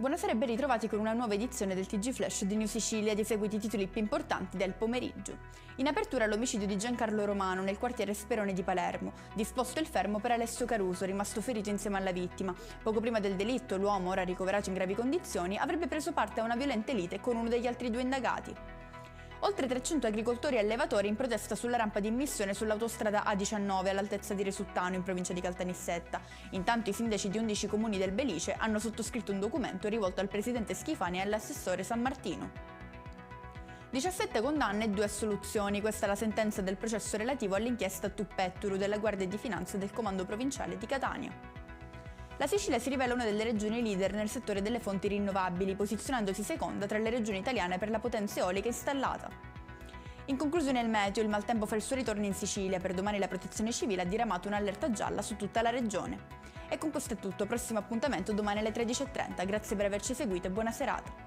Buonasera e ben ritrovati con una nuova edizione del TG Flash di New Sicilia ed eseguiti i titoli più importanti del pomeriggio. In apertura l'omicidio di Giancarlo Romano nel quartiere Sperone di Palermo, disposto il fermo per Alessio Caruso, rimasto ferito insieme alla vittima. Poco prima del delitto l'uomo, ora ricoverato in gravi condizioni, avrebbe preso parte a una violenta lite con uno degli altri due indagati. Oltre 300 agricoltori e allevatori in protesta sulla rampa di immissione sull'autostrada A19 all'altezza di Resuttano in provincia di Caltanissetta. Intanto i sindaci di 11 comuni del Belice hanno sottoscritto un documento rivolto al presidente Schifani e all'assessore San Martino. 17 condanne e 2 assoluzioni, questa è la sentenza del processo relativo all'inchiesta Tuppetturu della Guardia di Finanza del Comando Provinciale di Catania. La Sicilia si rivela una delle regioni leader nel settore delle fonti rinnovabili, posizionandosi seconda tra le regioni italiane per la potenza eolica installata. In conclusione il meteo, il maltempo fa il suo ritorno in Sicilia, per domani la Protezione Civile ha diramato un'allerta gialla su tutta la regione. E con questo è tutto, prossimo appuntamento domani alle 13:30, grazie per averci seguito e buona serata.